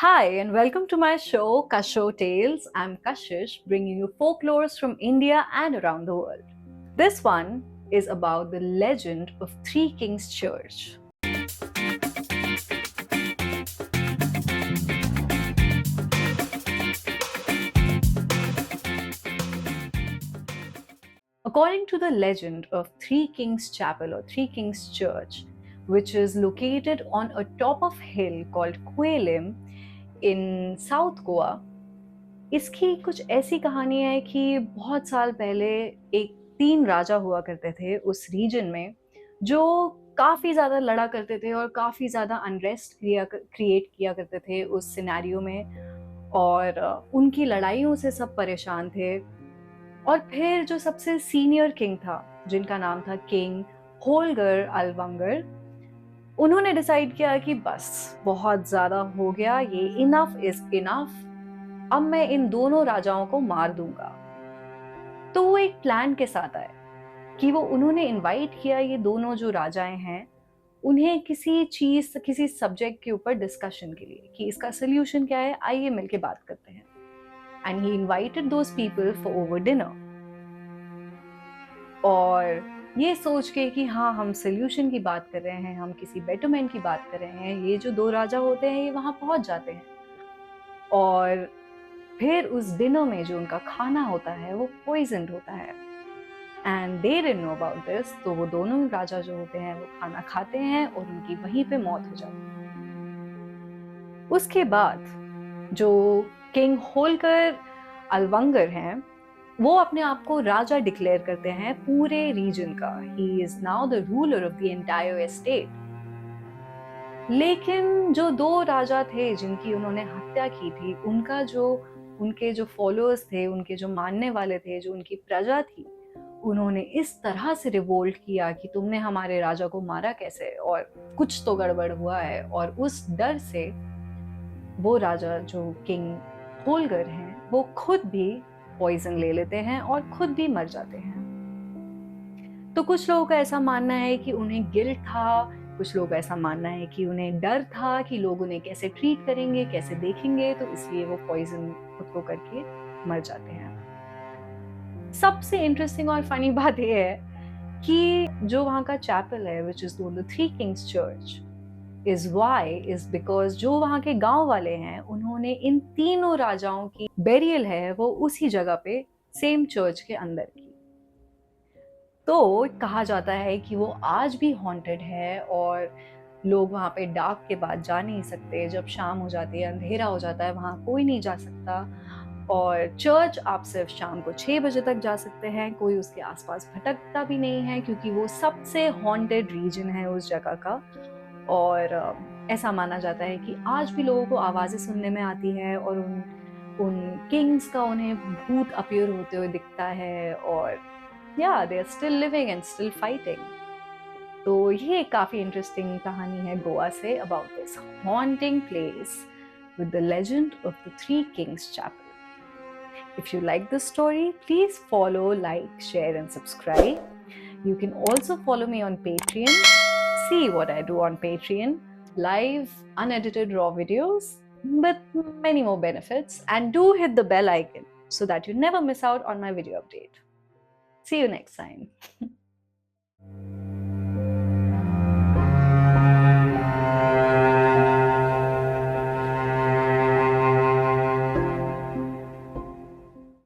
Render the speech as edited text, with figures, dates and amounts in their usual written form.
Hi, and welcome to my show, Kasho Tales. I'm Kashish, bringing you folklores from India and around the world. This one is about the legend of Three Kings Church. According to the legend of Three Kings Chapel or Three Kings Church, which is located on a top of hill called Kuelim in South Goa, इसकी कुछ ऐसी कहानी है कि बहुत साल पहले एक 3 राजा हुआ करते थे उस रीजन में, जो काफ़ी ज़्यादा लड़ा करते थे और काफ़ी ज़्यादा अनरेस्ट क्रिएट किया करते थे उस सिनेरियो में। और उनकी लड़ाइयों से सब परेशान थे। और फिर जो सबसे सीनियर किंग था, जिनका नाम था किंग होलगर अलवंगर, उन्होंने डिसाइड किया कि बस बहुत ज़्यादा हो गया, ये इनफ इज इनफ, अब मैं इन दोनों राजाओं को मार दूंगा। तो वो एक प्लान के साथ आए कि वो उन्होंने इनवाइट किया ये दोनों जो राजाएं हैं, उन्हें किसी चीज किसी सब्जेक्ट के ऊपर डिस्कशन के लिए कि इसका सोल्यूशन क्या है, आइए मिलके बात करते हैं। And he invited those people for over dinner. और ये सोच के कि हाँ, हम सोल्यूशन की बात कर रहे हैं, हम किसी बेटरमेंट की बात कर रहे हैं, ये जो दो राजा होते हैं ये वहां पहुंच जाते हैं। और फिर उस डिनर में जो उनका खाना होता है वो पॉइजन होता है, and they didn't know about this. तो वो दोनों राजा जो होते हैं वो खाना खाते हैं और उनकी वहीं पे मौत हो जाती है। उसके बाद जो किंग होलकर अलवंगर हैं, वो अपने आप को राजा डिक्लेयर करते हैं पूरे रीजन का। He is now the ruler of the entire estate. लेकिन जो दो राजा थे जिनकी उन्होंने हत्या की थी, उनके जो फॉलोअर्स थे, उनके जो मानने वाले थे, जो उनकी प्रजा थी, उन्होंने इस तरह से रिवोल्ट किया कि तुमने हमारे राजा को मारा कैसे, और कुछ तो गड़बड़ हुआ है। और उस डर से वो राजा जो किंग होलगर हैं, वो खुद भी पॉइजन ले लेते हैं और खुद भी मर जाते हैं। तो कुछ लोगों का ऐसा मानना है कि उन्हें गिल्ट था, कुछ लोगों का ऐसा मानना है कि उन्हें डर था कि लोग उन्हें कैसे ट्रीट करेंगे, कैसे देखेंगे, तो इसलिए वो पॉइजन खुद को करके मर जाते हैं। सबसे इंटरेस्टिंग और फनी बात यह है कि जो वहाँ का चैपल है, which is the three Kings church, is because जो वहाँ के गांव वाले हैं, उन्होंने इन तीनों राजाओं की बेरियल है वो उसी जगह पे सेम चर्च के अंदर की। तो कहा जाता है कि वो आज भी हॉन्टेड है और लोग वहाँ पे डार्क के बाद जा नहीं सकते। जब शाम हो जाती है, अंधेरा हो जाता है, वहाँ कोई नहीं जा सकता। और चर्च आप सिर्फ शाम को 6 बजे तक जा सकते हैं, कोई उसके आसपास भटकता भी नहीं है, क्योंकि वो सबसे हॉन्टेड रीजन है उस जगह का। और ऐसा माना जाता है कि आज भी लोगों को आवाज़ें सुनने में आती है और उन किंग्स का उन्हें भूत अपीयर होते हुए दिखता है। और या they are still living and still fighting. तो ये काफ़ी इंटरेस्टिंग कहानी है गोवा से about this haunting place with the legend of the Three Kings Chapel. If you like this story, please follow, like, share, and subscribe. You can also follow me on Patreon. See what I do on Patreon: live, unedited raw videos with many more benefits. And do hit the bell icon so that you never miss out on my video update. See you next time.